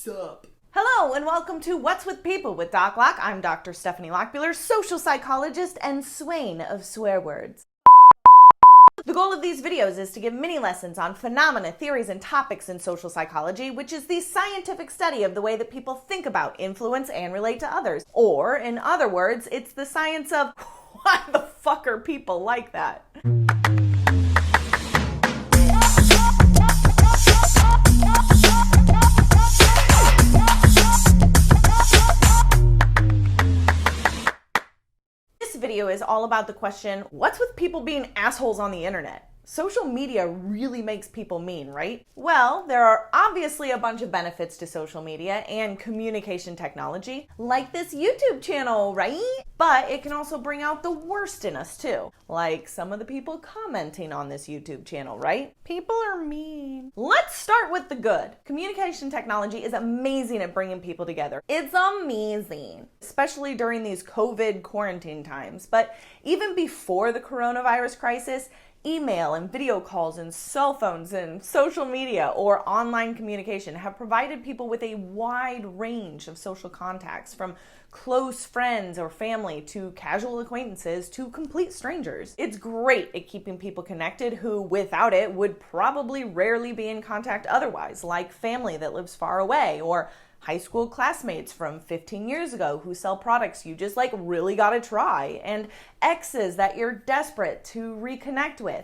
Sup? Hello and welcome to What's with People with Doc Locke. I'm Dr. Stephanie Lockbuehler, social psychologist and swain of swear words. The goal of these videos is to give mini lessons on phenomena, theories, and topics in social psychology, which is the scientific study of the way that people think about, influence, and relate to others. Or, in other words, it's the science of why the fuck are people like that? This video is all about the question, what's with people being assholes on the internet? Social media really makes people mean, right? Well, there are obviously a bunch of benefits to social media and communication technology, like this YouTube channel, right? But it can also bring out the worst in us too, like some of the people commenting on this YouTube channel, right? People are mean. Let's start with the good. Communication technology is amazing at bringing people together. It's amazing, especially during these COVID quarantine times. But even before the coronavirus crisis, email and video calls and cell phones and social media or online communication have provided people with a wide range of social contacts, from close friends or family to casual acquaintances to complete strangers. It's great at keeping people connected who, without it, would probably rarely be in contact otherwise, like family that lives far away or high school classmates from 15 years ago who sell products you just really gotta try, and exes that you're desperate to reconnect with.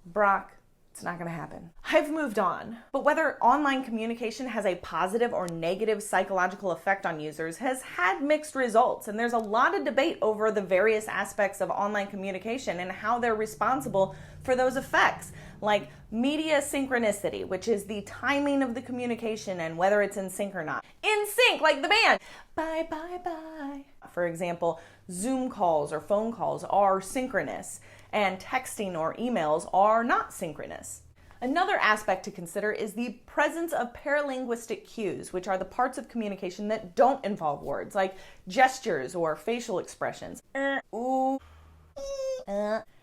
Brock, it's not gonna happen. I've moved on. But whether online communication has a positive or negative psychological effect on users has had mixed results, and there's a lot of debate over the various aspects of online communication and how they're responsible for those effects, like media synchronicity, which is the timing of the communication and whether it's in sync or not. In sync, like the band. Bye, bye, bye. For example, Zoom calls or phone calls are synchronous, and texting or emails are not synchronous. Another aspect to consider is the presence of paralinguistic cues, which are the parts of communication that don't involve words, like gestures or facial expressions. Ooh.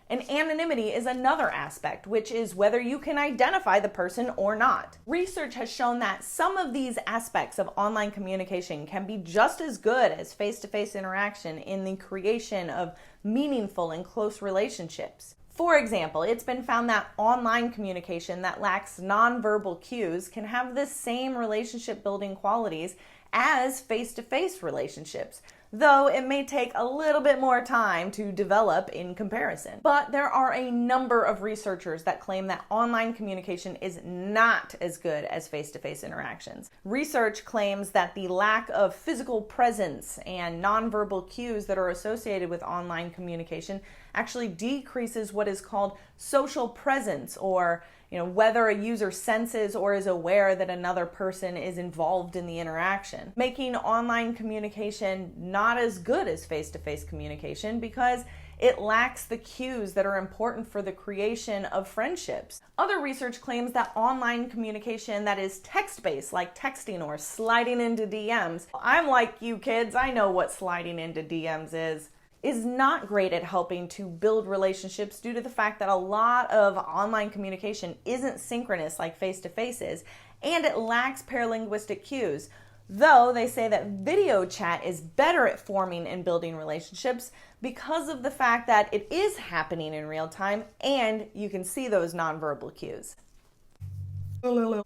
And anonymity is another aspect, which is whether you can identify the person or not. Research has shown that some of these aspects of online communication can be just as good as face-to-face interaction in the creation of meaningful and close relationships. For example, it's been found that online communication that lacks nonverbal cues can have the same relationship-building qualities as face-to-face relationships, though it may take a little bit more time to develop in comparison. But there are a number of researchers that claim that online communication is not as good as face-to-face interactions. Research claims that the lack of physical presence and nonverbal cues that are associated with online communication actually decreases what is called social presence, or whether a user senses or is aware that another person is involved in the interaction, making online communication not as good as face-to-face communication because it lacks the cues that are important for the creation of friendships. Other research claims that online communication that is text-based, like texting or sliding into DMs, I'm like you kids, I know what sliding into DMs is not great at helping to build relationships due to the fact that a lot of online communication isn't synchronous like face-to-face is, and it lacks paralinguistic cues. Though they say that video chat is better at forming and building relationships because of the fact that it is happening in real time and you can see those nonverbal cues. I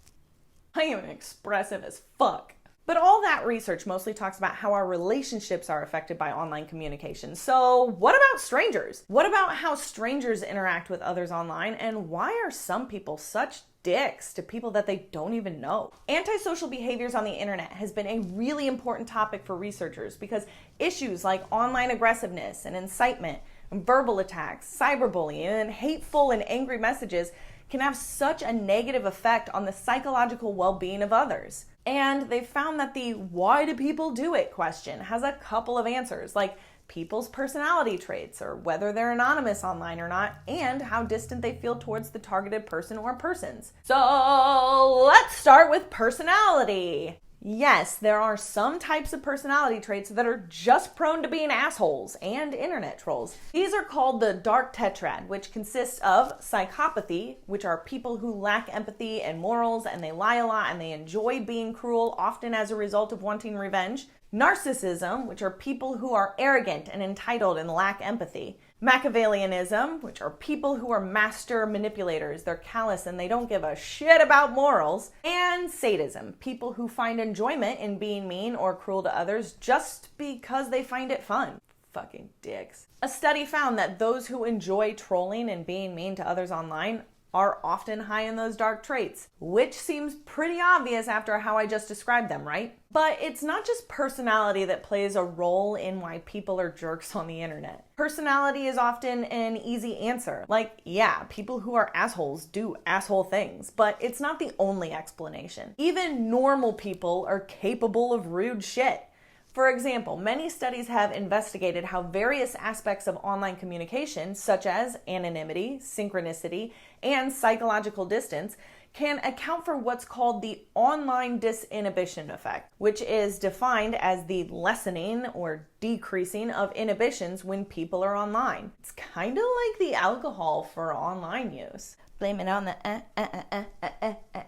am expressive as fuck. But all that research mostly talks about how our relationships are affected by online communication. So what about strangers? What about how strangers interact with others online, and why are some people such dicks to people that they don't even know? Antisocial behaviors on the internet has been a really important topic for researchers because issues like online aggressiveness and incitement, and verbal attacks, cyberbullying, and hateful and angry messages can have such a negative effect on the psychological well-being of others. And they've found that the why do people do it question has a couple of answers, like people's personality traits, or whether they're anonymous online or not, and how distant they feel towards the targeted person or persons. So let's start with personality. Yes, there are some types of personality traits that are just prone to being assholes and internet trolls. These are called the dark tetrad, which consists of psychopathy, which are people who lack empathy and morals and they lie a lot and they enjoy being cruel, often as a result of wanting revenge. Narcissism, which are people who are arrogant and entitled and lack empathy. Machiavellianism, which are people who are master manipulators. They're callous and they don't give a shit about morals. And sadism, people who find enjoyment in being mean or cruel to others just because they find it fun. Fucking dicks. A study found that those who enjoy trolling and being mean to others online are often high in those dark traits, which seems pretty obvious after how I just described them, right? But it's not just personality that plays a role in why people are jerks on the internet. Personality is often an easy answer. Like, yeah, people who are assholes do asshole things, but it's not the only explanation. Even normal people are capable of rude shit. For example, many studies have investigated how various aspects of online communication, such as anonymity, synchronicity, and psychological distance, can account for what's called the online disinhibition effect, which is defined as the lessening or decreasing of inhibitions when people are online. It's kind of like the alcohol for online use. Blame it on the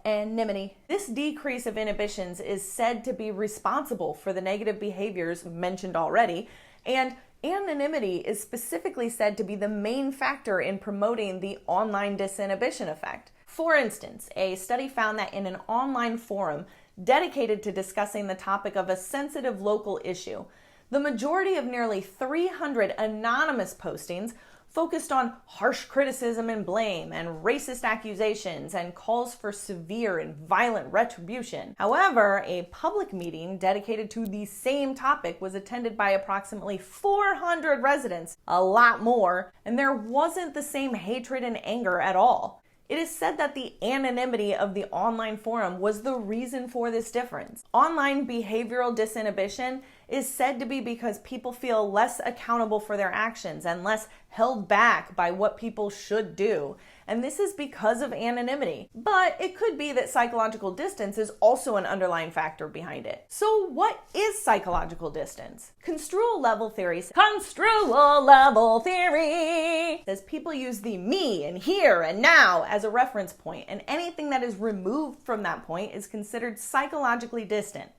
anonymity. This decrease of inhibitions is said to be responsible for the negative behaviors mentioned already, and anonymity is specifically said to be the main factor in promoting the online disinhibition effect. For instance, a study found that in an online forum dedicated to discussing the topic of a sensitive local issue, the majority of nearly 300 anonymous postings focused on harsh criticism and blame and racist accusations and calls for severe and violent retribution. However, a public meeting dedicated to the same topic was attended by approximately 400 residents, a lot more, and there wasn't the same hatred and anger at all. It is said that the anonymity of the online forum was the reason for this difference. Online behavioral disinhibition is said to be because people feel less accountable for their actions and less held back by what people should do. And this is because of anonymity. But it could be that psychological distance is also an underlying factor behind it. So what is psychological distance? Construal level theory says people use the me and here and now as a reference point, and anything that is removed from that point is considered psychologically distant.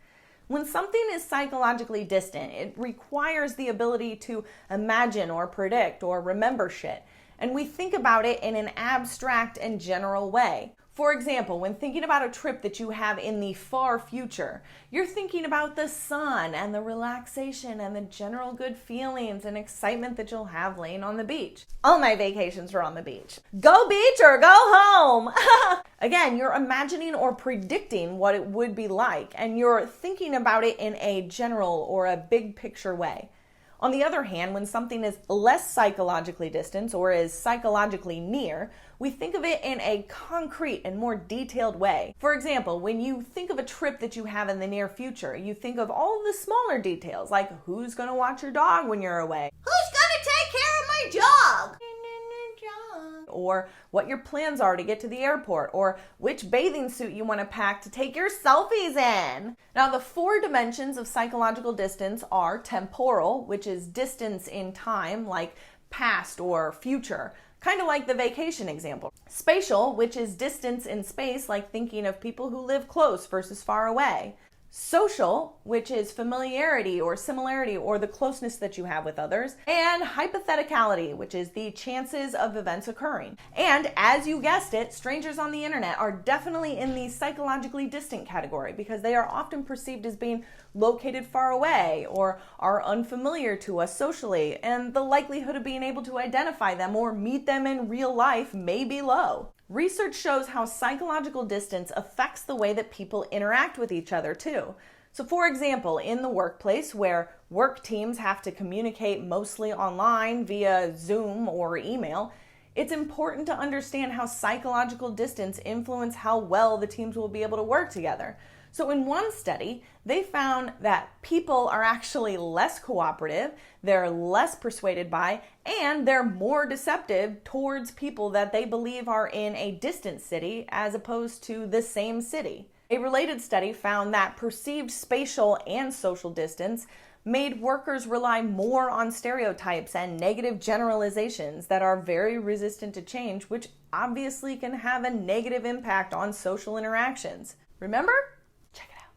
When something is psychologically distant, it requires the ability to imagine or predict or remember shit. And we think about it in an abstract and general way. For example, when thinking about a trip that you have in the far future, you're thinking about the sun and the relaxation and the general good feelings and excitement that you'll have laying on the beach. All my vacations are on the beach. Go beach or go home! Again, you're imagining or predicting what it would be like, and you're thinking about it in a general or a big picture way. On the other hand, when something is less psychologically distant or is psychologically near, we think of it in a concrete and more detailed way. For example, when you think of a trip that you have in the near future, you think of all of the smaller details, like who's going to watch your dog when you're away? Who's going to take care of my dog? Or what your plans are to get to the airport, or which bathing suit you want to pack to take your selfies in. Now, the 4 dimensions of psychological distance are temporal, which is distance in time, like past or future, kind of like the vacation example. Spatial, which is distance in space, like thinking of people who live close versus far away. Social, which is familiarity or similarity or the closeness that you have with others. And hypotheticality, which is the chances of events occurring. And as you guessed it, strangers on the internet are definitely in the psychologically distant category because they are often perceived as being located far away or are unfamiliar to us socially, and the likelihood of being able to identify them or meet them in real life may be low. Research shows how psychological distance affects the way that people interact with each other too. So for example, in the workplace where work teams have to communicate mostly online via Zoom or email, it's important to understand how psychological distance influences how well the teams will be able to work together. So in one study, they found that people are actually less cooperative, they're less persuaded by, and they're more deceptive towards people that they believe are in a distant city as opposed to the same city. A related study found that perceived spatial and social distance made workers rely more on stereotypes and negative generalizations that are very resistant to change, which obviously can have a negative impact on social interactions. Remember? Check it out.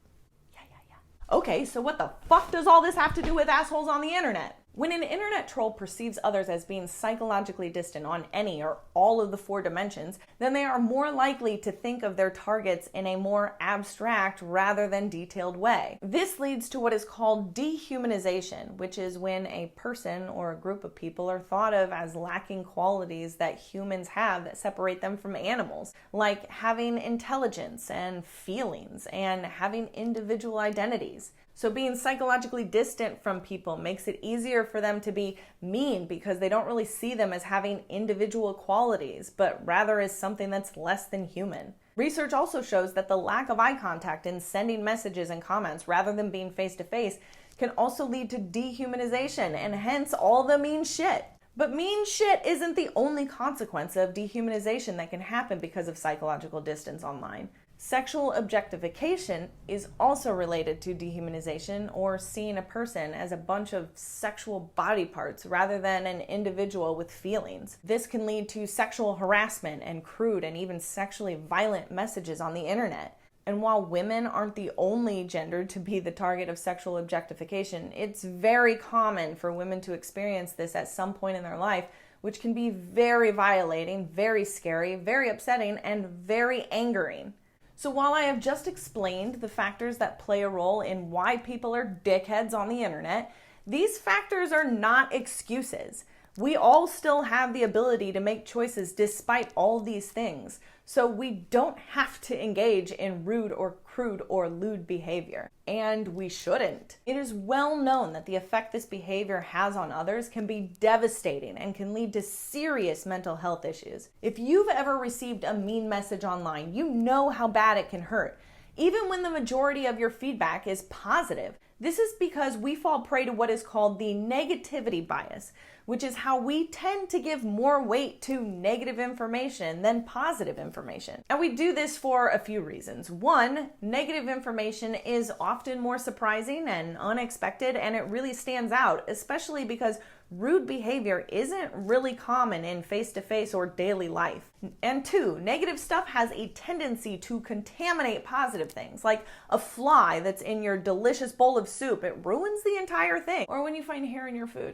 Yeah. Okay, so what the fuck does all this have to do with assholes on the internet? When an internet troll perceives others as being psychologically distant on any or all of the 4 dimensions, then they are more likely to think of their targets in a more abstract rather than detailed way. This leads to what is called dehumanization, which is when a person or a group of people are thought of as lacking qualities that humans have that separate them from animals, like having intelligence and feelings and having individual identities. So being psychologically distant from people makes it easier for them to be mean because they don't really see them as having individual qualities, but rather as something that's less than human. Research also shows that the lack of eye contact in sending messages and comments rather than being face-to-face can also lead to dehumanization and hence all the mean shit. But mean shit isn't the only consequence of dehumanization that can happen because of psychological distance online. Sexual objectification is also related to dehumanization, or seeing a person as a bunch of sexual body parts rather than an individual with feelings. This can lead to sexual harassment and crude and even sexually violent messages on the internet. And while women aren't the only gender to be the target of sexual objectification, it's very common for women to experience this at some point in their life, which can be very violating, very scary, very upsetting, and very angering. So while I have just explained the factors that play a role in why people are dickheads on the internet, these factors are not excuses. We all still have the ability to make choices despite all these things. So we don't have to engage in rude or crude or lewd behavior. And we shouldn't. It is well known that the effect this behavior has on others can be devastating and can lead to serious mental health issues. If you've ever received a mean message online, you know how bad it can hurt, even when the majority of your feedback is positive. This is because we fall prey to what is called the negativity bias, which is how we tend to give more weight to negative information than positive information. And we do this for a few reasons. One, negative information is often more surprising and unexpected, and it really stands out, especially because rude behavior isn't really common in face-to-face or daily life. And two, negative stuff has a tendency to contaminate positive things, like a fly that's in your delicious bowl of soup. It ruins the entire thing. Or when you find hair in your food.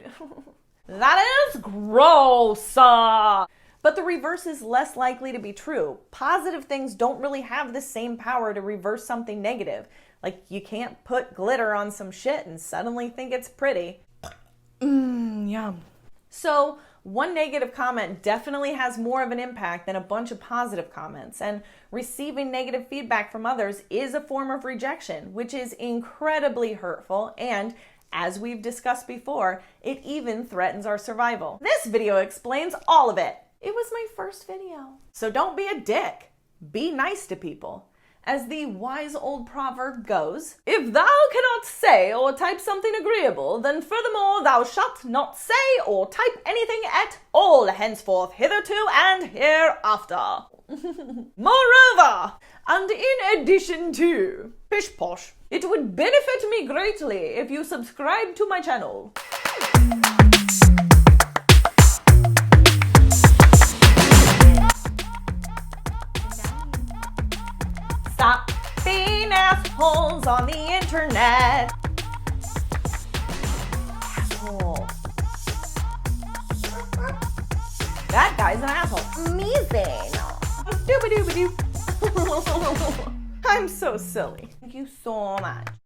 That is gross! But the reverse is less likely to be true. Positive things don't really have the same power to reverse something negative. Like, you can't put glitter on some shit and suddenly think it's pretty. Yum. So, one negative comment definitely has more of an impact than a bunch of positive comments, and receiving negative feedback from others is a form of rejection, which is incredibly hurtful, and as we've discussed before, it even threatens our survival. This video explains all of it. It was my first video. So don't be a dick. Be nice to people. As the wise old proverb goes, if thou cannot say or type something agreeable, then furthermore thou shalt not say or type anything at all henceforth, hitherto, and hereafter. Moreover, and in addition to, pish posh, it would benefit me greatly if you subscribe to my channel. Stop being assholes on the internet. Asshole. That guy's an asshole. Amazing. Doobadooba-doo. I'm so silly. Thank you so much.